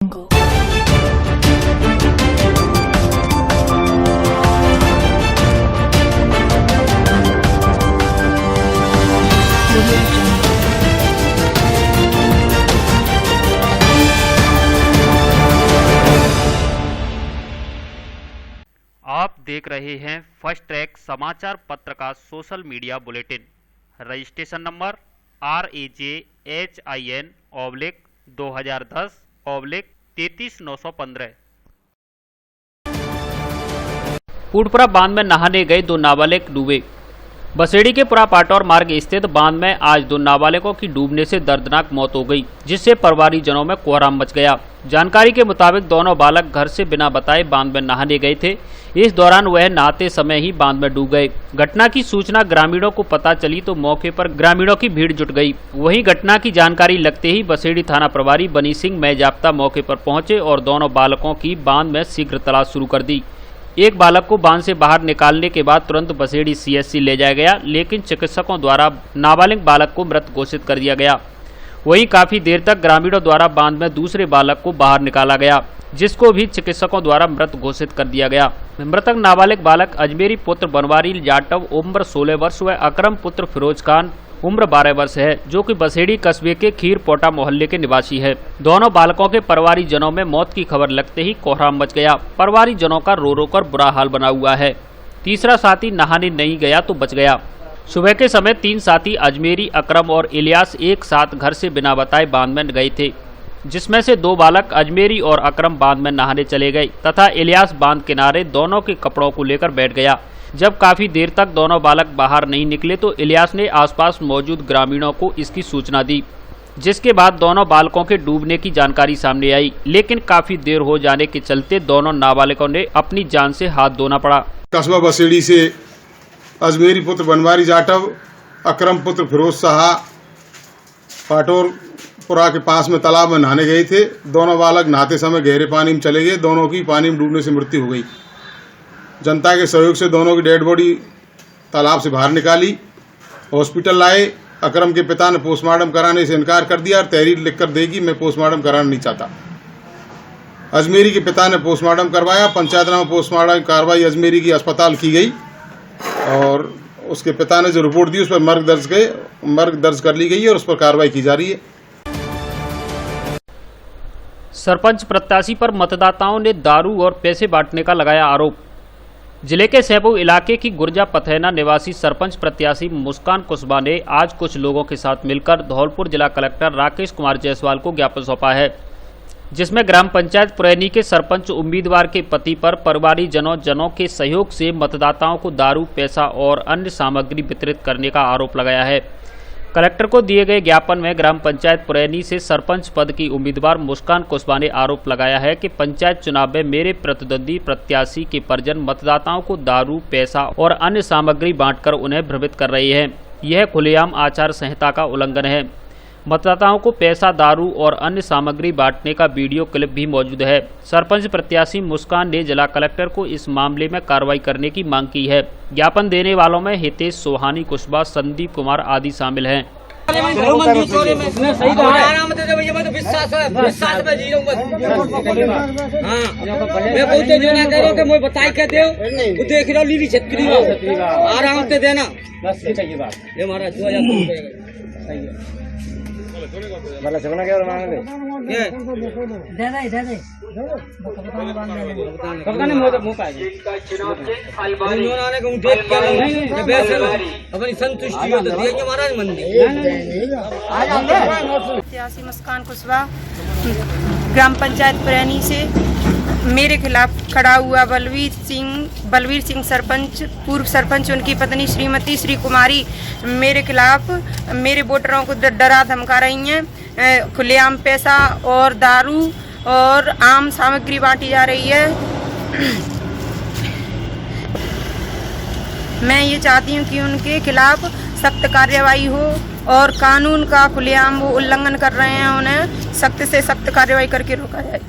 आप देख रहे हैं फर्स्ट ट्रैक समाचार पत्र का social media bulletin. Registration number RAJ-HIN/2010/33915। Purpura बांध में नहाने गए दो नाबालिग डूबे। बसेड़ी के पुरा पाटौर मार्ग स्थित बांध में आज दो नाबालिगों की डूबने से दर्दनाक मौत हो गई, जिससे परिवारी जनों में कोहराम मच गया। जानकारी के मुताबिक दोनों बालक घर से बिना बताए बांध में नहाने गए थे। इस दौरान वह नहाते समय ही बांध में डूब गए। घटना की सूचना ग्रामीणों को पता चली तो मौके पर ग्रामीणों की भीड़ जुट गई। वहीं घटना की जानकारी लगते ही बसेड़ी थाना प्रभारी बनी सिंह मैजाप्ता मौके पर पहुंचे और दोनों बालकों की बांध में शीघ्र तलाश शुरू कर दी। एक बालक को बांध से बाहर निकालने के बाद तुरंत बसेड़ी CHC ले जाया गया, लेकिन चिकित्सकों द्वारा नाबालिग बालक को मृत घोषित कर दिया गया। वहीं काफी देर तक ग्रामीणों द्वारा बांध में दूसरे बालक को बाहर निकाला गया, जिसको भी चिकित्सकों द्वारा मृत घोषित कर दिया गया। मृतक नाबालिग बालक अजमेरी पुत्र बनवारी जाटव उम्र 16 वर्ष व अकरम पुत्र फिरोज खान उम्र 12 वर्ष है, जो कि बसेड़ी कस्बे के खीर पोटा मोहल्ले के निवासी है। दोनों बालकों के परिवारी जनों में मौत की खबर लगते ही कोहराम मच गया। परिवारी जनों का रो रो कर बुरा हाल बना हुआ है। तीसरा साथी नहाने नहीं गया तो बच गया। सुबह के समय 3 साथी अजमेरी, अकरम और इलियास एक साथ घर से बिना बताए बांध में गए थे, जिसमें से 2 बालक अजमेरी और अकरम बांध में नहाने चले गए तथा इलियास बांध किनारे दोनों के कपड़ों को लेकर बैठ गया। जब काफी देर तक दोनों बालक बाहर नहीं निकले तो इलियास ने आसपास मौजूद ग्रामीणों को इसकी सूचना दी, जिसके बाद दोनों बालकों के डूबने की जानकारी सामने आई, लेकिन काफी देर हो जाने के चलते दोनों नाबालिगों ने अपनी जान से हाथ धोना पड़ा। कस्बा बसेड़ी से अजमेरी पुत्र बनवारी जाटव, अकरम पुत्र फिरोज शाह पाटौरपुरा के पास में तालाब में नहाने गए थे। दोनों बालक नहाते समय गहरे पानी में चले गए। दोनों की पानी में डूबने से मृत्यु हो गई। जनता के सहयोग से दोनों की डेड बॉडी तालाब से बाहर निकाली, हॉस्पिटल लाए। अकरम के पिता ने पोस्टमार्टम कराने से इनकार कर दिया और तहरीर लिखकर देगी मैं पोस्टमार्टम कराना नहीं चाहता। अजमेरी के पिता ने पोस्टमार्टम करवाया। पंचायतनामा पोस्टमार्टम कार्रवाई अजमेरी की अस्पताल की गई और उसके पिता ने जो रिपोर्ट दी उस पर मर्ग दर्ज कर ली गई है और उस पर कार्रवाई की जा रही है। सरपंच प्रत्याशी पर मतदाताओं ने दारू और पैसे बांटने का लगाया आरोप। जिले के सैपू इलाके की गुर्जा पथैना निवासी सरपंच प्रत्याशी मुस्कान कुशवाहा ने आज कुछ लोगों के साथ मिलकर धौलपुर जिला कलेक्टर राकेश कुमार जायसवाल को ज्ञापन सौंपा है, जिसमें ग्राम पंचायत पुरैनी के सरपंच उम्मीदवार के पति पर परिवारी जनों के सहयोग से मतदाताओं को दारू, पैसा और अन्य सामग्री वितरित करने का आरोप लगाया है। कलेक्टर को दिए गए ज्ञापन में ग्राम पंचायत पुरैनी से सरपंच पद की उम्मीदवार मुस्कान कुशवाहा ने आरोप लगाया है कि पंचायत चुनाव में मेरे प्रतिद्वंदी प्रत्याशी के परिजन मतदाताओं को दारू, पैसा और अन्य सामग्री बांटकर उन्हें भ्रमित कर रहे हैं। यह खुलेआम आचार संहिता का उल्लंघन है। मतदाताओं को पैसा, दारू और अन्य सामग्री बांटने का वीडियो क्लिप भी मौजूद है। सरपंच प्रत्याशी मुस्कान ने जिला कलेक्टर को इस मामले में कार्रवाई करने की मांग की है। ज्ञापन देने वालों में हितेश सोहानी कुशवाहा, संदीप कुमार आदि शामिल हैं। प्रत्याशी मुस्कान कुशवाहा ग्राम पंचायत पुरैनी से मेरे खिलाफ खड़ा हुआ बलवीर सिंह सरपंच, पूर्व सरपंच, उनकी पत्नी श्रीमती श्री कुमारी मेरे खिलाफ मेरे वोटरों को डरा धमका रही हैं। खुलेआम पैसा और दारू और आम सामग्री बांटी जा रही है। मैं ये चाहती हूँ कि उनके खिलाफ सख्त कार्रवाई हो और कानून का खुलेआम वो उल्लंघन कर रहे हैं, उन्हें सख्त से सख्त कार्रवाई करके रोका जाए।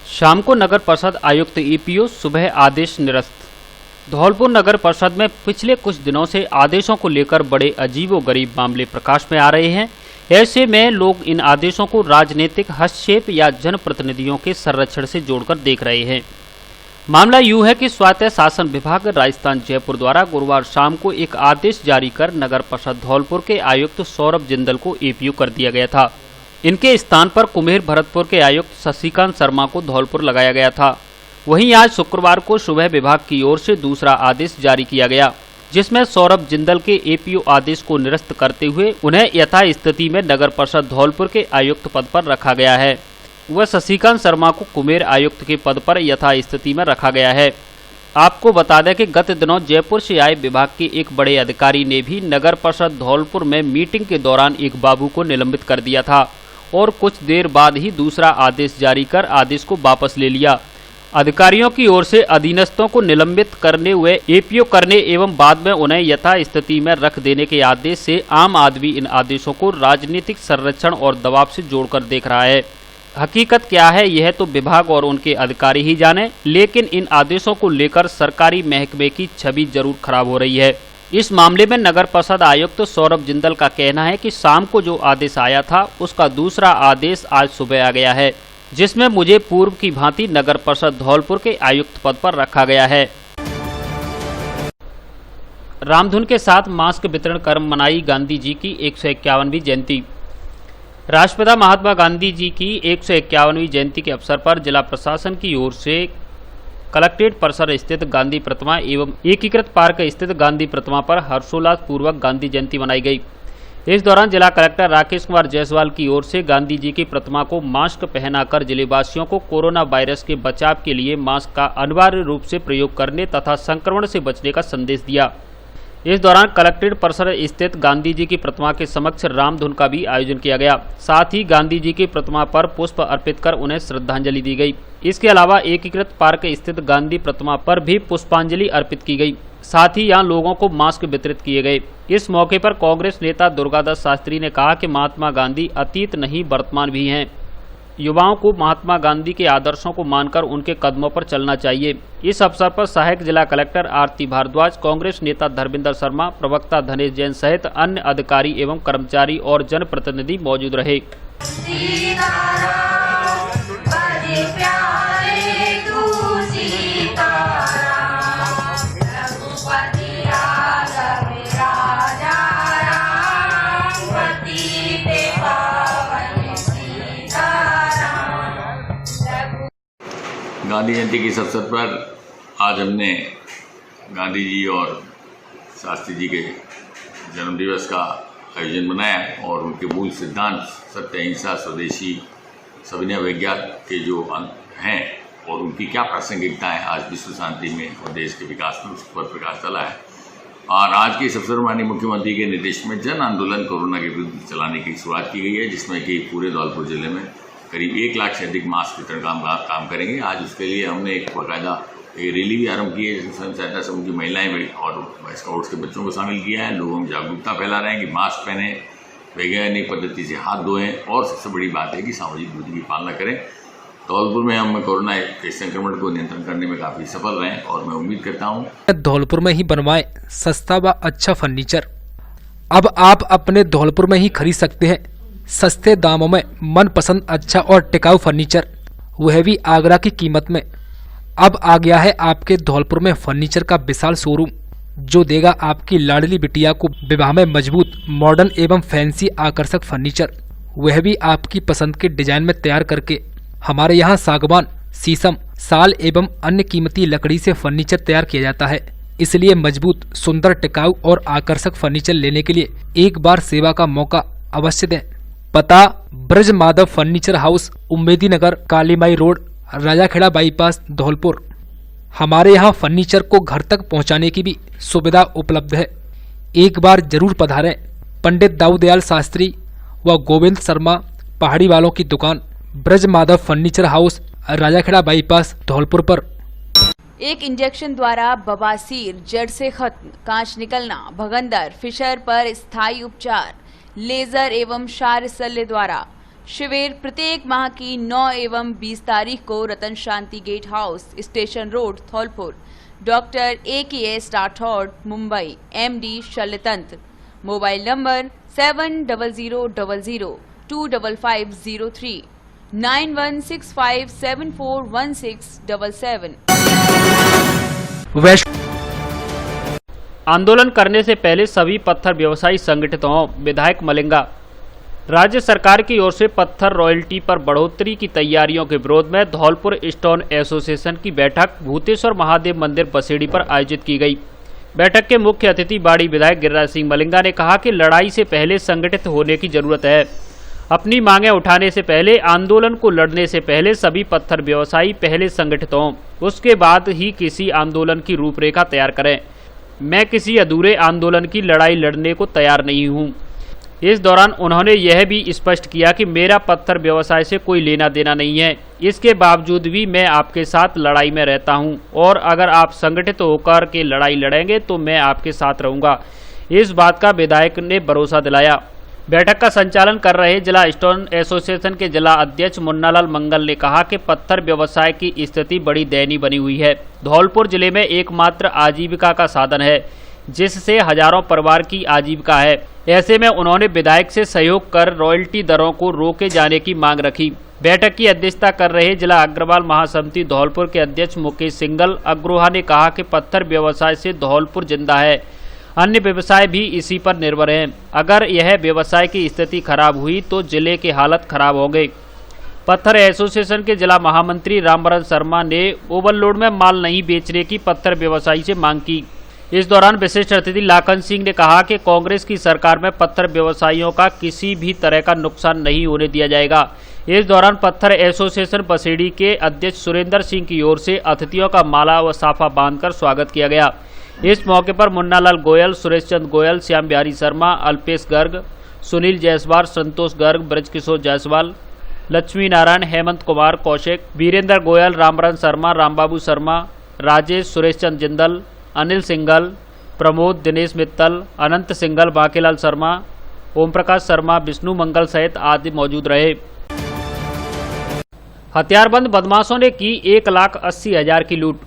शाम को नगर परिषद आयुक्त EPO सुबह आदेश निरस्त। धौलपुर नगर परिषद में पिछले कुछ दिनों से आदेशों को लेकर बड़े अजीबोगरीब मामले प्रकाश में आ रहे हैं। ऐसे में लोग इन आदेशों को राजनीतिक हस्तक्षेप या जनप्रतिनिधियों के संरक्षण से जोड़कर देख रहे हैं। मामला यूं है कि स्वायत्त शासन विभाग राजस्थान जयपुर द्वारा गुरुवार शाम को एक आदेश जारी कर नगर परिषद धौलपुर के आयुक्त सौरभ जिंदल को एपीओ कर दिया गया था। इनके स्थान पर कुम्हेर भरतपुर के आयुक्त शशिकांत शर्मा को धौलपुर लगाया गया था। वहीं आज शुक्रवार को सुबह विभाग की ओर से दूसरा आदेश जारी किया गया, जिसमें सौरभ जिंदल के एपीओ आदेश को निरस्त करते हुए उन्हें यथास्थिति में नगर परिषद धौलपुर के आयुक्त पद पर रखा गया है। वह शशिकांत शर्मा को कुम्हेर आयुक्त के पद पर यथास्थिति में रखा गया है। आपको बता दें कि गत दिनों जयपुर से आए विभाग के एक बड़े अधिकारी ने भी नगर परिषद धौलपुर में मीटिंग के दौरान एक बाबू को निलंबित कर दिया था और कुछ देर बाद ही दूसरा आदेश जारी कर आदेश को वापस ले लिया। अधिकारियों की ओर से अधीनस्थों को निलंबित करने हुए एपीओ करने एवं बाद में उन्हें यथास्थिति में रख देने के आदेश से आम आदमी इन आदेशों को राजनीतिक संरक्षण और दबाव से जोड़कर देख रहा है। हकीकत क्या है यह तो विभाग और उनके अधिकारी ही जाने, लेकिन इन आदेशों को लेकर सरकारी महकमे की छवि जरूर खराब हो रही है। इस मामले में नगर परिषद आयुक्त सौरभ जिंदल का कहना है कि शाम को जो आदेश आया था उसका दूसरा आदेश आज सुबह आ गया है, जिसमें मुझे पूर्व की भांति नगर परिषद धौलपुर के आयुक्त पद पर रखा गया है। रामधुन के साथ मास्क वितरण कर मनाई गांधी जी की 151वीं जयंती। राष्ट्रपिता महात्मा गांधी जी की 151वीं जयंती के अवसर पर जिला प्रशासन की ओर से कलेक्ट्रेट परिसर स्थित गांधी प्रतिमा एवं एकीकृत पार्क स्थित गांधी प्रतिमा पर हर्षोल्लास पूर्वक गांधी जयंती मनाई गई। इस दौरान जिला कलेक्टर राकेश कुमार जायसवाल की ओर से गांधी जी की प्रतिमा को मास्क पहनाकर जिलेवासियों को कोरोना वायरस के बचाव के लिए मास्क का अनिवार्य रूप से प्रयोग करने तथा संक्रमण से बचने का संदेश दिया। इस दौरान कलेक्ट्रेट परिसर स्थित गांधी जी की प्रतिमा के समक्ष रामधुन का भी आयोजन किया गया। साथ ही गांधी जी की प्रतिमा पर पुष्प अर्पित कर उन्हें श्रद्धांजलि दी गई। इसके अलावा एकीकृत पार्क स्थित गांधी प्रतिमा पर भी पुष्पांजलि अर्पित की गई। साथ ही यहां लोगों को मास्क वितरित किए गए। इस मौके पर कांग्रेस नेता दुर्गादास शास्त्री ने कहा कि महात्मा गांधी अतीत नहीं वर्तमान भी हैं। युवाओं को महात्मा गांधी के आदर्शों को मानकर उनके कदमों पर चलना चाहिए। इस अवसर पर सहायक जिला कलेक्टर आरती भारद्वाज, कांग्रेस नेता धर्मेंद्र शर्मा, प्रवक्ता धनेश जैन सहित अन्य अधिकारी एवं कर्मचारी और जनप्रतिनिधि मौजूद रहे। गांधी जयंती के इस अवसर पर आज हमने गांधी जी और शास्त्री जी के जन्मदिवस का आयोजन बनाया और उनके मूल सिद्धांत सत्य, अहिंसा, स्वदेशी, सविनय विज्ञान के जो हैं और उनकी क्या प्रासंगिकता है आज विश्व शांति में और देश के विकास में, उस पर प्रकाश डाला है। और आज के इस अवसर पर माननीय मुख्यमंत्री के निर्देश में जन आंदोलन कोरोना के विरुद्ध चलाने की शुरुआत की गई है, जिसमें कि पूरे धौलपुर जिले में करीब 1 लाख से अधिक मास्क वितरण का काम करेंगे। आज उसके लिए हमने एक बाकायदा रैली भी आरंभ की है, जिसमें स्वयं सहायता समूह की महिलाएं भी और स्काउट्स के बच्चों को शामिल किया है। लोगों में जागरूकता फैला रहे हैं कि मास्क पहने, वैज्ञानिक पद्धति से हाथ धोएं और सबसे बड़ी बात है कि सामाजिक दूरी की पालना करें। धौलपुर में हम कोरोना के संक्रमण को नियंत्रण करने में काफ़ी सफल रहे और मैं उम्मीद करता हूँ धौलपुर में ही बनवाए सस्ता व अच्छा फर्नीचर। अब आप अपने धौलपुर में ही खरीद सकते हैं सस्ते दामों में मनपसंद अच्छा और टिकाऊ फर्नीचर, वह भी आगरा की कीमत में। अब आ गया है आपके धौलपुर में फर्नीचर का विशाल शोरूम, जो देगा आपकी लाडली बिटिया को विवाह में मजबूत, मॉडर्न एवं फैंसी आकर्षक फर्नीचर, वह भी आपकी पसंद के डिजाइन में तैयार करके। हमारे यहाँ सागवान, शीशम, साल एवं अन्य कीमती लकड़ी से फर्नीचर तैयार किया जाता है। इसलिए मजबूत, सुंदर, टिकाऊ और आकर्षक फर्नीचर लेने के लिए एक बार सेवा का मौका अवश्य दें। पता ब्रज माधव फर्नीचर हाउस, उम्मेदी नगर, कालीमाई रोड, राजाखेड़ा बाईपास, धौलपुर। हमारे यहाँ फर्नीचर को घर तक पहुँचाने की भी सुविधा उपलब्ध है। एक बार जरूर पधारें। पंडित दाऊदयाल शास्त्री व गोविंद शर्मा पहाड़ी वालों की दुकान, Braj Madhav furniture house, Rajakhera bypass, Dholpur पर। एक इंजेक्शन द्वारा बवासीर जड़ से खत्म, कांच निकलना, भगंदर, फिशर पर स्थायी उपचार, लेजर एवं क्षार शल्य द्वारा। शिविर प्रत्येक माह की 9 एवं 20 तारीख को Ratan Shanti gate house, station road, Dholpur. Doctor AKS Rathore, Mumbai, MD शल्यतंत्र। Mobile number 7000025503 9165741677। आंदोलन करने से पहले सभी पत्थर व्यवसायी संगठित हों, विधायक मलिंगा। राज्य सरकार की ओर से पत्थर रॉयल्टी पर बढ़ोतरी की तैयारियों के विरोध में धौलपुर स्टोन एसोसिएशन की बैठक भूतेश्वर महादेव मंदिर बसेड़ी पर आयोजित की गई। बैठक के मुख्य अतिथि बाड़ी विधायक गिरिराज सिंह मलिंगा ने कहा कि लड़ाई से पहले संगठित होने की जरूरत है। अपनी मांगें उठाने से पहले, आंदोलन को लड़ने से पहले सभी पत्थर व्यवसायी पहले संगठित हों, उसके बाद ही किसी आंदोलन की रूपरेखा तैयार करें। मैं किसी अधूरे आंदोलन की लड़ाई लड़ने को तैयार नहीं हूं। इस दौरान उन्होंने यह भी स्पष्ट किया कि मेरा पत्थर व्यवसाय से कोई लेना देना नहीं है। इसके बावजूद भी मैं आपके साथ लड़ाई में रहता हूं और अगर आप संगठित होकर के लड़ाई लड़ेंगे तो मैं आपके साथ रहूंगा। इस बात का विधायक ने भरोसा दिलाया। बैठक का संचालन कर रहे जिला स्टोन एसोसिएशन के जिला अध्यक्ष मुन्नालाल मंगल ने कहा कि पत्थर व्यवसाय की स्थिति बड़ी दयनीय बनी हुई है। धौलपुर जिले में एकमात्र आजीविका का साधन है जिससे हजारों परिवार की आजीविका है। ऐसे में उन्होंने विधायक से सहयोग कर रॉयल्टी दरों को रोके जाने की मांग रखी। बैठक की अध्यक्षता कर रहे जिला अग्रवाल महासमिति धौलपुर के अध्यक्ष मुकेश सिंगल अग्रोहा ने कहा कि पत्थर व्यवसाय से धौलपुर जिंदा है, अन्य व्यवसाय भी इसी पर निर्भर हैं। अगर यह व्यवसाय की स्थिति खराब हुई तो जिले की हालत खराब हो गई। पत्थर एसोसिएशन के जिला महामंत्री रामवरण शर्मा ने ओवरलोड में माल नहीं बेचने की पत्थर व्यवसायी से मांग की। इस दौरान विशिष्ट अतिथि लाखन सिंह ने कहा कि कांग्रेस की सरकार में पत्थर व्यवसायियों का किसी भी तरह का नुकसान नहीं होने दिया जाएगा। इस दौरान पत्थर एसोसिएशन बसेड़ी के अध्यक्ष सुरेंद्र सिंह की ओर से अतिथियों का माला व साफा बांधकर स्वागत किया गया। इस मौके पर मुन्नालाल गोयल, सुरेश चंद गोयल, श्याम बिहारी शर्मा, अल्पेश गर्ग, सुनील जायसवाल, संतोष गर्ग, ब्रजकिशोर जायसवाल, लक्ष्मी नारायण, हेमंत कुमार कौशिक, वीरेंद्र गोयल, रामवरण शर्मा, रामबाबू शर्मा, राजेश, सुरेश चंद जिंदल, अनिल सिंगल, प्रमोद, दिनेश मित्तल, अनंत सिंगल, बांकीलाल शर्मा, ओम प्रकाश शर्मा, विष्णु मंगल सहित आदि मौजूद रहे। हथियारबंद बदमाशों ने की 1,80,000 की लूट।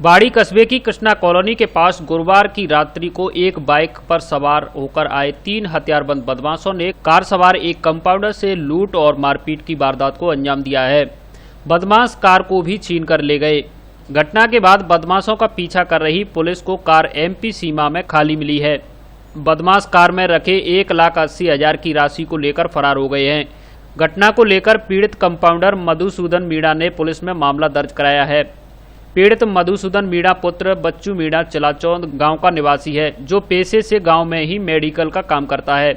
बाड़ी कस्बे की कृष्णा कॉलोनी के पास गुरुवार की रात्रि को एक बाइक पर सवार होकर आए 3 हथियारबंद बदमाशों ने कार सवार एक कंपाउंडर से लूट और मारपीट की वारदात को अंजाम दिया है। बदमाश कार को भी छीन कर ले गए। घटना के बाद बदमाशों का पीछा कर रही पुलिस को कार एमपी सीमा में खाली मिली है। बदमाश कार में रखे 1,80,000 की राशि को लेकर फरार हो गए हैं। घटना को लेकर पीड़ित कंपाउंडर मधुसूदन मीणा ने पुलिस में मामला दर्ज कराया है। पीड़ित मधुसूदन मीणा पुत्र बच्चू मीणा चिलाचौंद गांव का निवासी है, जो पेशे से गांव में ही मेडिकल का काम करता है।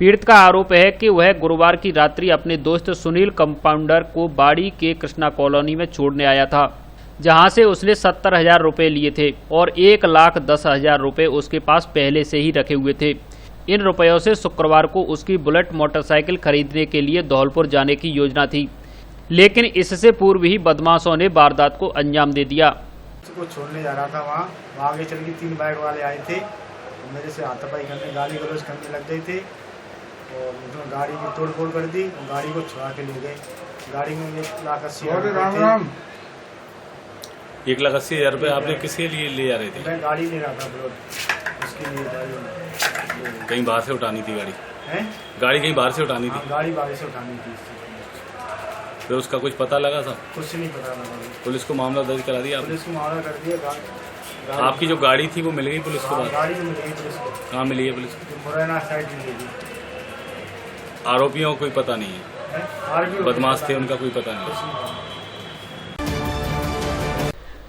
पीड़ित का आरोप है कि वह गुरुवार की रात्रि अपने दोस्त सुनील कंपाउंडर को बाड़ी के कृष्णा कॉलोनी में छोड़ने आया था, जहां से उसने 70,000 रुपये लिए थे और 1,10,000 रुपये उसके पास पहले से ही रखे हुए थे। इन रुपयों से शुक्रवार को उसकी बुलेट मोटरसाइकिल खरीदने के लिए धौलपुर जाने की योजना थी, लेकिन इससे पूर्व ही बदमाशों ने वारदात को अंजाम दे दिया। को छोड़ने जा रहा था, वहाँ आगे चल के 3 बाइक वाले आए थे, मेरे से हाथापाई करने, गाली गलौज करने लग गए थे और उन्होंने गाड़ी की तोड़ फोड़ कर दी और गाड़ी को छुड़ा के ले गए। गाड़ी में 1,80,000 1,80,000 रुपये आपने किसके लिए ले जा रहे थे? मैं गाड़ी ले रहा था ब्लॉड, उसके लिए कहीं बाहर से उठानी थी गाड़ी है? गाड़ी कहीं बाहर से उठानी थी? गाड़ी बाहर से उठानी थी। फिर उसका कुछ पता लगा था? कुछ नहीं पता लगा। पुलिस को मामला दर्ज करा दिया? पुलिस को मामला कर दिया। आपकी जो गाड़ी थी वो मिल गई पुलिस को? गाड़ी मिल गई पुलिस को। कहाँ मिली है पुलिस को? मुरैना साइड मिलेगी। आरोपियों को कोई पता नहीं है? बदमाश थे, उनका कोई पता नहीं?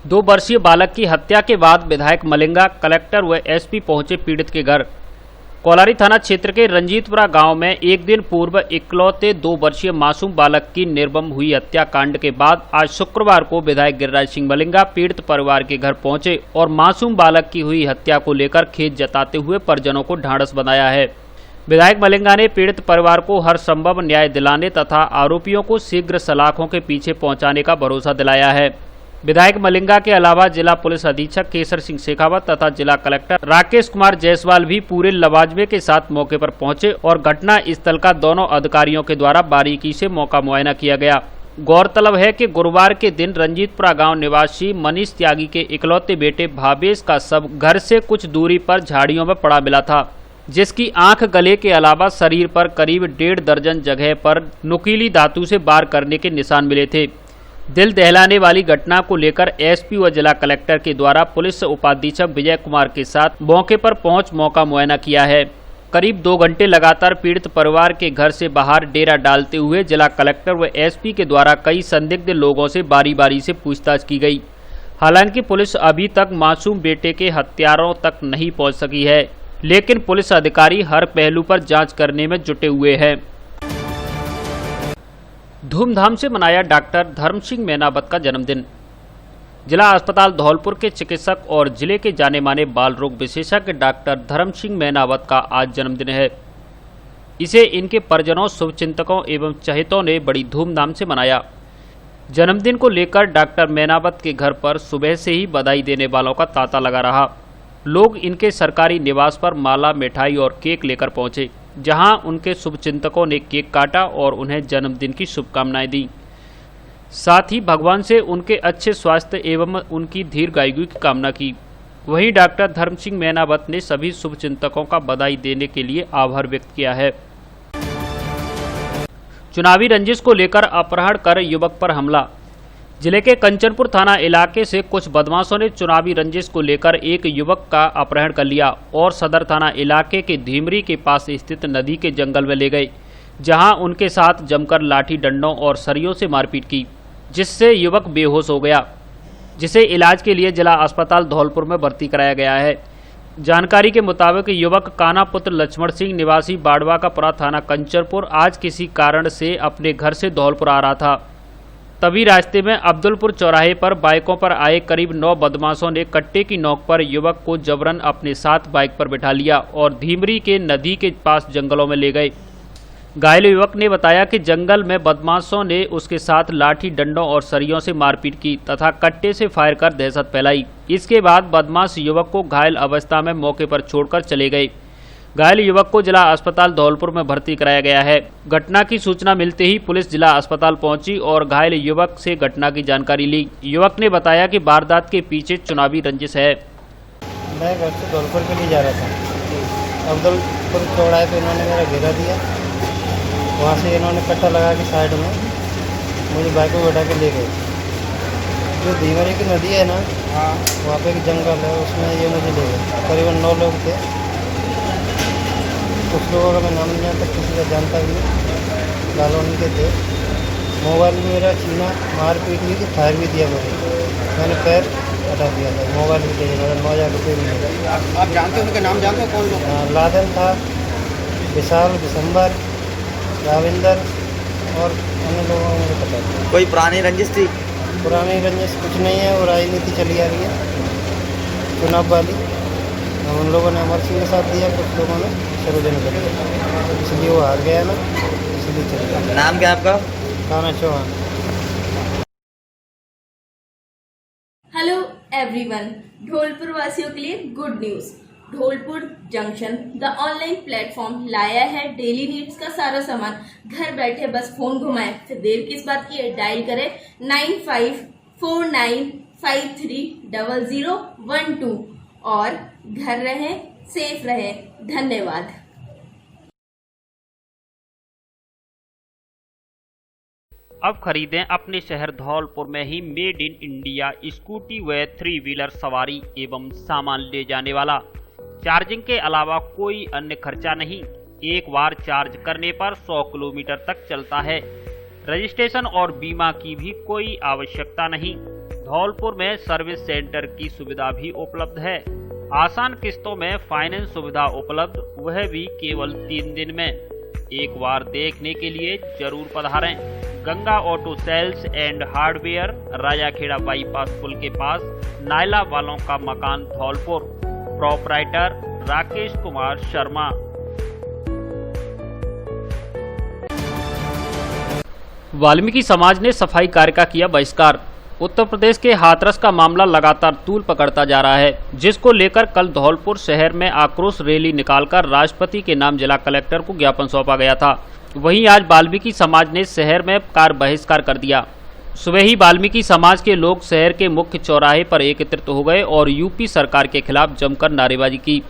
2 वर्षीय बालक की हत्या के बाद विधायक मलिंगा, कलेक्टर व एसपी पहुंचे पीड़ित के घर। कोलारी थाना क्षेत्र के रंजीतपुरा गांव में एक दिन पूर्व इकलौते 2 वर्षीय मासूम बालक की निर्मम हुई हत्याकांड के बाद आज शुक्रवार को विधायक गिरिराज सिंह मलिंगा पीड़ित परिवार के घर पहुंचे और मासूम बालक की हुई हत्या को लेकर खेद जताते हुए परिजनों को ढांढस बंधाया है। विधायक मलिंगा ने पीड़ित परिवार को हर संभव न्याय दिलाने तथा आरोपियों को शीघ्र सलाखों के पीछे पहुंचाने का भरोसा दिलाया है। विधायक मलिंगा के अलावा जिला पुलिस अधीक्षक केसर सिंह शेखावत तथा जिला कलेक्टर राकेश कुमार जायसवाल भी पूरे लवाजमे के साथ मौके पर पहुंचे और घटना स्थल का दोनों अधिकारियों के द्वारा बारीकी से मौका मुआयना किया गया। गौरतलब है कि गुरुवार के दिन रंजीतपुरा गांव निवासी मनीष त्यागी के इकलौते बेटे भावेश का शव घर से कुछ दूरी पर झाड़ियों में पड़ा मिला था। जिसकी आंख, गले के अलावा शरीर पर करीब 1.5 दर्जन जगह पर नुकीली धातु से वार करने के निशान मिले थे। दिल दहलाने वाली घटना को लेकर एसपी व जिला कलेक्टर के द्वारा पुलिस उपाधीक्षक विजय कुमार के साथ मौके पर पहुंच मौका मुआयना किया है। करीब 2 घंटे लगातार पीड़ित परिवार के घर से बाहर डेरा डालते हुए जिला कलेक्टर व एसपी के द्वारा कई संदिग्ध लोगों से बारी बारी से पूछताछ की गई। हालांकि पुलिस अभी तक मासूम बेटे के हत्यारों तक नहीं पहुंच सकी है, लेकिन पुलिस अधिकारी हर पहलू पर जांच करने में जुटे हुए हैं। धूमधाम से मनाया डॉक्टर धर्म सिंह मैनावत का जन्मदिन। जिला अस्पताल धौलपुर के चिकित्सक और जिले के जाने माने बाल रोग विशेषज्ञ डॉक्टर धर्म सिंह मैनावत का आज जन्मदिन है। इसे इनके परिजनों, शुभचिंतकों एवं चहेतों ने बड़ी धूमधाम से मनाया। जन्मदिन को लेकर डॉक्टर मैनावत के घर पर सुबह से ही बधाई देने वालों का तांता लगा रहा। लोग इनके सरकारी निवास पर माला, मिठाई और केक लेकर पहुंचे, जहां उनके शुभचिंतकों ने केक काटा और उन्हें जन्मदिन की शुभकामनाएं दी। साथ ही भगवान से उनके अच्छे स्वास्थ्य एवं उनकी दीर्घायु की कामना की। वहीं डॉक्टर धर्म सिंह मैनावत ने सभी शुभचिंतकों का बधाई देने के लिए आभार व्यक्त किया है। चुनावी रंजिश को लेकर अपहरण कर युवक पर हमला। जिले के कंचनपुर थाना इलाके से कुछ बदमाशों ने चुनावी रंजिश को लेकर एक युवक का अपहरण कर लिया और सदर थाना इलाके के धीमरी के पास स्थित नदी के जंगल में ले गए, जहां उनके साथ जमकर लाठी डंडों और सरियों से मारपीट की, जिससे युवक बेहोश हो गया, जिसे इलाज के लिए जिला अस्पताल धौलपुर में भर्ती कराया गया है। जानकारी के मुताबिक युवक कान्हा पुत्र लक्ष्मण सिंह निवासी बाड़वा का पुरा थाना कंचनपुर आज किसी कारण से अपने घर से धौलपुर आ रहा था। तभी रास्ते में अब्दुलपुर चौराहे पर बाइकों पर आए करीब 9 बदमाशों ने कट्टे की नोक पर युवक को जबरन अपने साथ बाइक पर बिठा लिया और धीमरी के नदी के पास जंगलों में ले गए। घायल युवक ने बताया कि जंगल में बदमाशों ने उसके साथ लाठी डंडों और सरियों से मारपीट की तथा कट्टे से फायर कर दहशत फैलाई। इसके बाद बदमाश युवक को घायल अवस्था में मौके पर छोड़कर चले गए। घायल युवक को जिला अस्पताल धौलपुर में भर्ती कराया गया है। घटना की सूचना मिलते ही पुलिस जिला अस्पताल पहुंची और घायल युवक से घटना की जानकारी ली। युवक ने बताया कि वारदात के पीछे चुनावी रंजिश है। मैं घर से धौलपुर के लिए जा रहा था। अब्दुलपुर चौराहे पे इन्होंने मेरा घेरा दिया, वहाँ से इन्होंने कट्टा लगा के साइड में मुझे बाइक को बैठा के ले गए। जो धीमरी की नदी है ना, वहाँ पे एक जंगल है, उसमें ये मुझे ले गए। करीबन 9 लोग थे। कुछ लोगों का मैं नाम नहीं जानता, किसी का जानता भी नहीं। कॉलोनी के थे। मोबाइल भी मेरा छीना, मारपीट हुई थी, फायर भी दिया मुझे। मैंने पैर हटा दिया था। मोबाइल भी दिया, मेरा 9,000 रुपये भी मिला। आप जानते हो उनका नाम जानते हो कौन लोग? लादन था, विशाल, दिसंबर, राविंदर और अन्य लोगों को मुझे पता है। कोई पुरानी रंजिश थी? पुरानी रंजिश कुछ नहीं है, वो राजनीति चली आ रही है चुनाव वाली। उन लोगों ने अमर सिंह के साथ दिया, कुछ लोगों ने सरोजन कर दिया, इसलिए वो हार गया ना, इसलिए चल गया। नाम क्या आपका? कान्हा चौहान। हेलो एवरीवन, धौलपुर वासियों के लिए good news. Dholpur junction the online platform लाया है डेली नीड्स का सारा सामान। घर बैठे बस फोन घुमाएं, फिर देर किस बात की है, डायल करें 9549530012 और घर रहें, सेफ रहें। धन्यवाद। अब खरीदें अपने शहर धौलपुर में he made in India scooty व 3 व्हीलर सवारी एवं सामान ले जाने वाला। चार्जिंग के अलावा कोई अन्य खर्चा नहीं। एक बार चार्ज करने पर 100 किलोमीटर तक चलता है। रजिस्ट्रेशन और बीमा की भी कोई आवश्यकता नहीं। धौलपुर में सर्विस सेंटर की सुविधा भी उपलब्ध है। आसान किस्तों में फाइनेंस सुविधा उपलब्ध, वह भी केवल 3 दिन में। एक बार देखने के लिए जरूर पधारें। Ganga auto sales and hardware, Rajakhera bypass पुल के पास, नायला वालों का मकान, धौलपुर। प्रोपराइटर राकेश कुमार शर्मा। वाल्मीकि समाज ने सफाई कार्य का किया बहिष्कार। उत्तर प्रदेश के हाथरस का मामला लगातार तूल पकड़ता जा रहा है, जिसको लेकर कल धौलपुर शहर में आक्रोश रैली निकालकर राष्ट्रपति के नाम जिला कलेक्टर को ज्ञापन सौंपा गया था। वहीं आज वाल्मीकि समाज ने शहर में कार बहिष्कार कर दिया। सुबह ही वाल्मीकि समाज के लोग शहर के मुख्य चौराहे पर एकत्रित हो गए और यूपी सरकार के खिलाफ जमकर नारेबाजी की।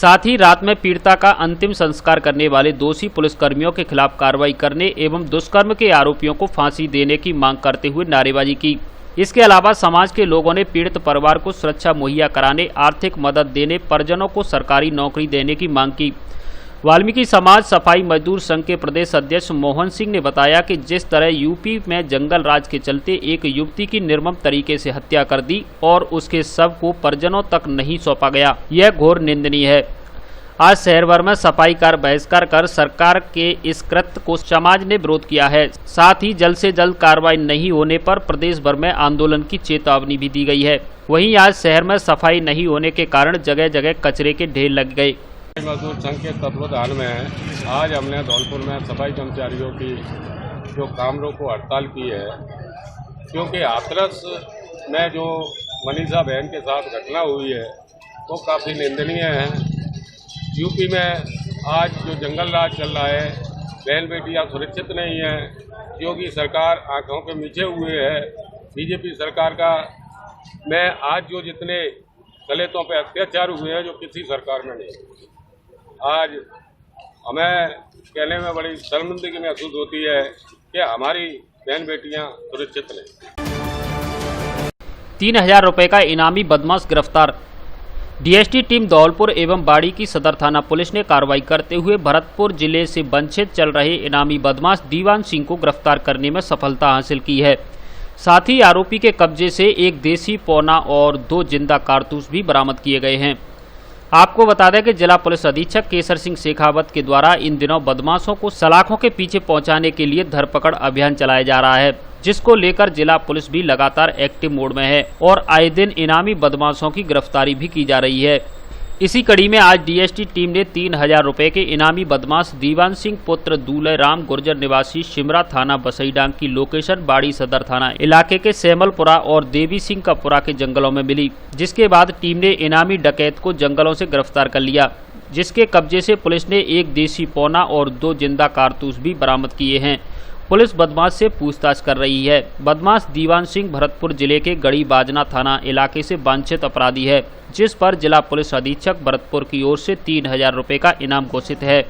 साथ ही रात में पीड़िता का अंतिम संस्कार करने वाले दोषी पुलिसकर्मियों के खिलाफ कार्रवाई करने एवं दुष्कर्म के आरोपियों को फांसी देने की मांग करते हुए नारेबाजी की। इसके अलावा समाज के लोगों ने पीड़ित परिवार को सुरक्षा मुहैया कराने, आर्थिक मदद देने, परिजनों को सरकारी नौकरी देने की मांग की। वाल्मीकि समाज सफाई मजदूर संघ के प्रदेश अध्यक्ष मोहन सिंह ने बताया कि जिस तरह यूपी में जंगल राज के चलते एक युवती की निर्मम तरीके से हत्या कर दी और उसके शव को परिजनों तक नहीं सौंपा गया, यह घोर निंदनीय है। आज शहर भर में सफाई का बहिष्कार कर सरकार के इस कृत्य को समाज ने विरोध किया है। साथ ही जल्द से जल्द कार्रवाई नहीं होने पर प्रदेश भर में आंदोलन की चेतावनी भी दी गई है। वहीं आज शहर में सफाई नहीं होने के कारण जगह जगह कचरे के ढेर लग गए। मजदूर संघ के तत्वाधान में आज हमने धौलपुर में सफाई कर्मचारियों की जो काम रोको हड़ताल की है, क्योंकि हाथरस में जो मनीषा बहन के साथ घटना हुई है वो काफ़ी निंदनीय है। यूपी में आज जो जंगल राज चल रहा है, बहन बेटियां सुरक्षित नहीं है। योगी सरकार आंखों के नीचे हुए है। बीजेपी सरकार का में आज जो जितने दलितों पे अत्याचार हुए हैं जो किसी सरकार में नहीं। आज हमें कहने में बड़ी शर्मिंदगी महसूस होती है कि हमारी बहन बेटियां सुरक्षित नहीं। 3000 रुपए का इनामी बदमाश गिरफ्तार। डीएसटी टीम धौलपुर एवं बाड़ी की सदर थाना पुलिस ने कार्रवाई करते हुए भरतपुर जिले से वंचित चल रहे इनामी बदमाश दीवान सिंह को गिरफ्तार करने में सफलता हासिल की है। साथ ही आरोपी के कब्जे से एक देसी पौना और 2 जिंदा कारतूस भी बरामद किए गए हैं। आपको बता दें कि जिला पुलिस अधीक्षक केसर सिंह शेखावत के द्वारा इन दिनों बदमाशों को सलाखों के पीछे पहुंचाने के लिए धरपकड़ अभियान चलाया जा रहा है, जिसको लेकर जिला पुलिस भी लगातार एक्टिव मोड में है और आए दिन इनामी बदमाशों की गिरफ्तारी भी की जा रही है। इसी कड़ी में आज डीएसटी टीम ने 3000 रुपए के इनामी बदमाश दीवान सिंह पुत्र दूल्हे राम गुर्जर निवासी शिमरा थाना बसईडांग की लोकेशन बाड़ी सदर थाना इलाके के सेमलपुरा और देवी सिंह का पुरा के जंगलों में मिली, जिसके बाद टीम ने इनामी डकैत को जंगलों से गिरफ्तार कर लिया, जिसके कब्जे से पुलिस ने एक देसी पौना और 2 जिंदा कारतूस भी बरामद किए हैं। पुलिस बदमाश से पूछताछ कर रही है। बदमाश दीवान सिंह भरतपुर जिले के गड़ी बाजना थाना इलाके से वांछित अपराधी है, जिस पर जिला पुलिस अधीक्षक भरतपुर की ओर से 3000 रुपए का इनाम घोषित है।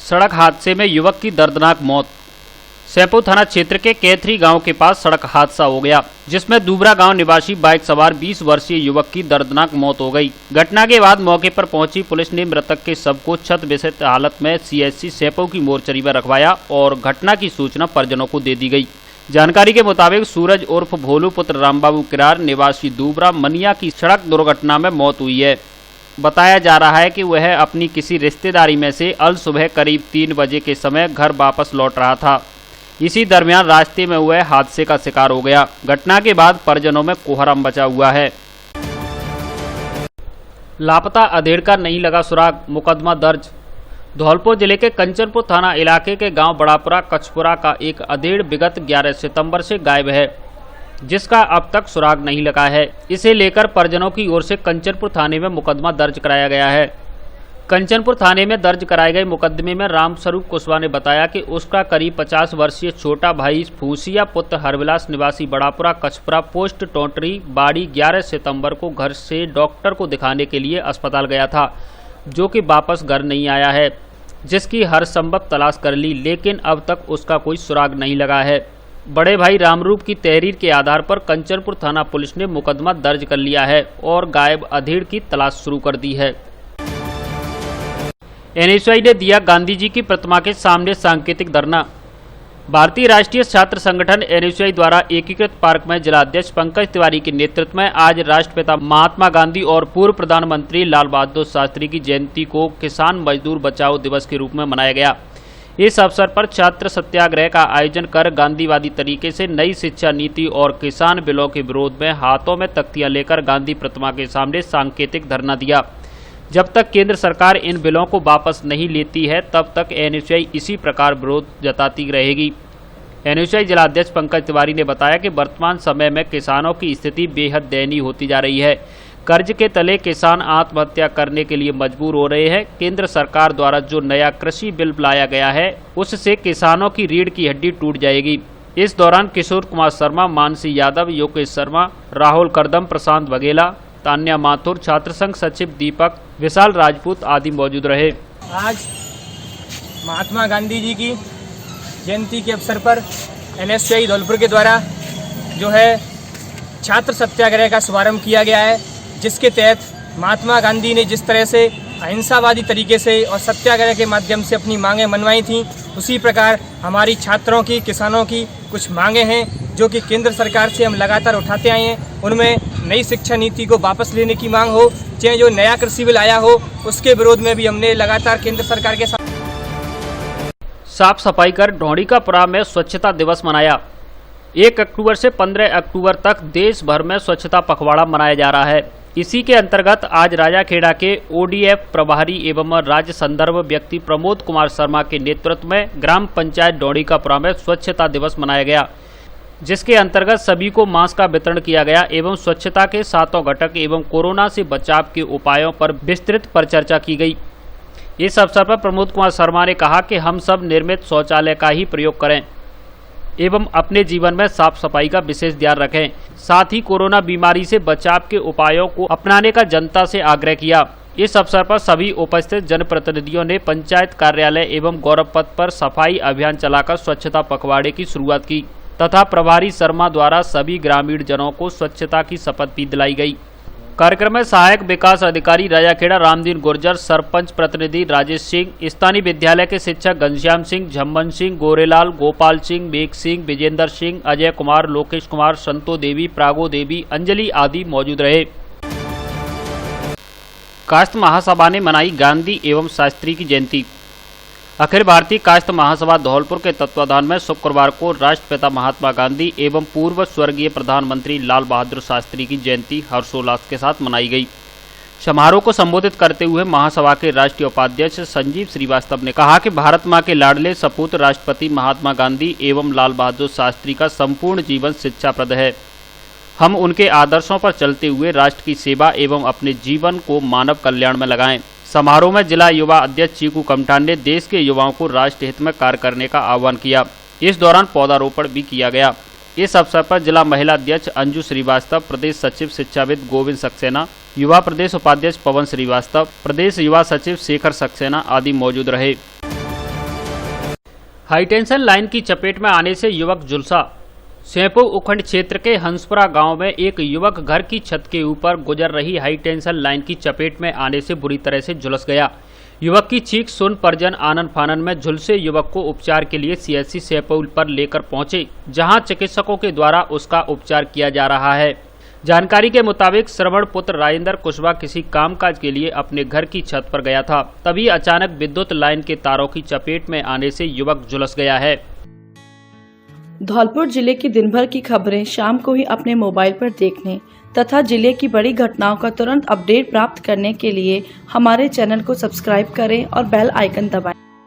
सड़क हादसे में युवक की दर्दनाक मौत। सैंपू थाना क्षेत्र के कैथरी गांव के पास सड़क हादसा हो गया, जिसमें दूबरा गांव निवासी बाइक सवार 20 वर्षीय युवक की दर्दनाक मौत हो गई। घटना के बाद मौके पर पहुंची पुलिस ने मृतक के शव को क्षत विक्षत हालत में सीएचसी सैंपू की मोर्चरी में रखवाया और घटना की सूचना परिजनों को दे दी गई। जानकारी के मुताबिक सूरज उर्फ भोलू पुत्र रामबाबू किरार निवासी दूबरा मनिया की सड़क दुर्घटना में मौत हुई है। बताया जा रहा है कि वह अपनी किसी रिश्तेदारी में से अल सुबह करीब 3 बजे के समय घर वापस लौट रहा था। इसी दरमियान रास्ते में हुए हादसे का शिकार हो गया। घटना के बाद परिजनों में कोहराम मचा हुआ है। लापता अधेड़ का नहीं लगा सुराग, मुकदमा दर्ज। धौलपुर जिले के कंचनपुर थाना इलाके के गांव बड़ापुरा कचपुरा का एक अधेड़ विगत 11 सितंबर से गायब है, जिसका अब तक सुराग नहीं लगा है। इसे लेकर परिजनों की ओर से कंचनपुर थाने में मुकदमा दर्ज कराया गया है। कंचनपुर थाने में दर्ज कराए गए मुकदमे में रामस्वरूप कुशवाहा ने बताया कि उसका करीब 50 वर्षीय छोटा भाई फूसिया पुत्र हरविलास निवासी बड़ापुरा कचपुरा पोस्ट टोंटरी बाड़ी 11 सितंबर को घर से डॉक्टर को दिखाने के लिए अस्पताल गया था, जो कि वापस घर नहीं आया है, जिसकी हर संभव तलाश कर ली, लेकिन अब तक उसका कोई सुराग नहीं लगा है। बड़े भाई रामरूप की तहरीर के आधार पर कंचनपुर थाना पुलिस ने मुकदमा दर्ज कर लिया है और गायब अधेड़ की तलाश शुरू कर दी है। एनएसयूआई ने दिया गांधी जी की प्रतिमा के सामने सांकेतिक धरना। भारतीय राष्ट्रीय छात्र संगठन एनएसयूआई द्वारा एकीकृत पार्क में जिलाध्यक्ष पंकज तिवारी के नेतृत्व में आज राष्ट्रपिता महात्मा गांधी और पूर्व प्रधानमंत्री लाल बहादुर शास्त्री की जयंती को किसान मजदूर बचाओ दिवस के रूप में मनाया गया। इस अवसर पर छात्र सत्याग्रह का आयोजन कर गांधीवादी तरीके से नई शिक्षा नीति और किसान बिलों के विरोध में हाथों में तख्तियां लेकर गांधी प्रतिमा के सामने सांकेतिक धरना दिया। जब तक केंद्र सरकार इन बिलों को वापस नहीं लेती है, तब तक एनएसयूआई इसी प्रकार विरोध जताती रहेगी। एनएसयूआई जिलाध्यक्ष पंकज तिवारी ने बताया कि वर्तमान समय में किसानों की स्थिति बेहद दयनीय होती जा रही है। कर्ज के तले किसान आत्महत्या करने के लिए मजबूर हो रहे हैं। केंद्र सरकार द्वारा जो नया कृषि बिल लाया गया है, उससे किसानों की रीढ़ की हड्डी टूट जाएगी। इस दौरान किशोर कुमार शर्मा, मानसी यादव, योगेश शर्मा, राहुल करदम, प्रशांत बघेला, तान्या माथुर, छात्र संघ सचिव दीपक, विशाल राजपूत आदि मौजूद रहे। आज महात्मा गांधी जी की जयंती के अवसर पर NSCI धौलपुर के द्वारा जो है छात्र सत्याग्रह का शुभारंभ किया गया है, जिसके तहत महात्मा गांधी ने जिस तरह से अहिंसावादी तरीके से और सत्याग्रह के माध्यम से अपनी मांगें मनवाई थीं, उसी प्रकार हमारी छात्रों की, किसानों की कुछ मांगें हैं जो कि केंद्र सरकार से हम लगातार उठाते आए हैं। उनमें नई शिक्षा नीति को वापस लेने की मांग हो, चाहे जो नया कृषि बिल आया हो उसके विरोध में भी हमने लगातार केंद्र सरकार के साथ साफ सफाई कर ढौंडिकापुरा में स्वच्छता दिवस मनाया। 1 अक्टूबर से 15 अक्टूबर तक देश भर में स्वच्छता पखवाड़ा मनाया जा रहा है। इसी के अंतर्गत आज राजाखेड़ा के ODF प्रभारी एवं राज्य संदर्भ व्यक्ति प्रमोद कुमार शर्मा के नेतृत्व में ग्राम पंचायत ढौंडिकापुरा में स्वच्छता दिवस मनाया गया, जिसके अंतर्गत सभी को मास्क का वितरण किया गया एवं स्वच्छता के 7 घटक एवं कोरोना से बचाव के उपायों पर विस्तृत परिचर्चा की गई। इस अवसर पर प्रमोद कुमार शर्मा ने कहा कि हम सब निर्मित शौचालय का ही प्रयोग करें एवं अपने जीवन में साफ सफाई का विशेष ध्यान रखें। साथ ही कोरोना बीमारी से बचाव के उपायों को अपनाने का जनता से आग्रह किया। इस अवसर पर सभी उपस्थित जनप्रतिनिधियों ने पंचायत कार्यालय एवं गौरव पथ पर सफाई अभियान चलाकर स्वच्छता पखवाड़े की शुरुआत की तथा प्रभारी शर्मा द्वारा सभी ग्रामीण जनों को स्वच्छता की शपथ भी दिलाई गई। कार्यक्रम में सहायक विकास अधिकारी राजाखेड़ा रामदीन गुर्जर, सरपंच प्रतिनिधि राजेश सिंह, स्थानीय विद्यालय के शिक्षक घनश्याम सिंह, झम्मन सिंह, गोरेलाल, गोपाल सिंह, मेघ सिंह, विजेंद्र सिंह, अजय कुमार, लोकेश कुमार, संतो देवी, प्रागो देवी, अंजलि आदि मौजूद रहे। कायस्थ महासभा ने मनाई गांधी एवं शास्त्री की जयंती। अखिल भारतीय कायस्थ महासभा धौलपुर के तत्वाधान में शुक्रवार को राष्ट्रपिता महात्मा गांधी एवं पूर्व स्वर्गीय प्रधानमंत्री लाल बहादुर शास्त्री की जयंती हर्षोल्लास के साथ मनाई गई। समारोह को संबोधित करते हुए महासभा के राष्ट्रीय उपाध्यक्ष संजीव श्रीवास्तव ने कहा कि भारत मां के लाडले सपूत राष्ट्रपति महात्मा गांधी एवं लाल बहादुर शास्त्री का संपूर्ण जीवन शिक्षाप्रद है। हम उनके आदर्शों पर चलते हुए राष्ट्र की सेवा एवं अपने जीवन को मानव कल्याण में लगाएं। समारोह में जिला युवा अध्यक्ष चीकू कमठान ने देश के युवाओं को राष्ट्र हित में कार्य करने का आह्वान किया। इस दौरान पौधारोपण भी किया गया। इस अवसर पर जिला महिला अध्यक्ष अंजू श्रीवास्तव, प्रदेश सचिव शिक्षाविद गोविंद सक्सेना, युवा प्रदेश उपाध्यक्ष पवन श्रीवास्तव, प्रदेश युवा सचिव शेखर सक्सेना आदि मौजूद रहे। हाईटेंशन लाइन की चपेट में आने से युवक झुलसा। सेंपो उपखंड क्षेत्र के हंसपुरा गांव में एक युवक घर की छत के ऊपर गुजर रही हाई टेंशन लाइन की चपेट में आने से बुरी तरह से झुलस गया। युवक की चीख सुन परिजन आनन फानन में झुलसे युवक को उपचार के लिए CHC सेंपो पर लेकर पहुंचे, जहां चिकित्सकों के द्वारा उसका उपचार किया जा रहा है। जानकारी के मुताबिक श्रवण पुत्र राजेंद्र कुशवाहा किसी कामकाज के लिए अपने घर की छत पर गया था, तभी अचानक विद्युत लाइन के तारों की चपेट में आने से युवक झुलस गया है। धौलपुर जिले की दिन भर की खबरें शाम को ही अपने मोबाइल पर देखने तथा जिले की बड़ी घटनाओं का तुरंत अपडेट प्राप्त करने के लिए हमारे चैनल को सब्सक्राइब करें और बेल आइकन दबाएं।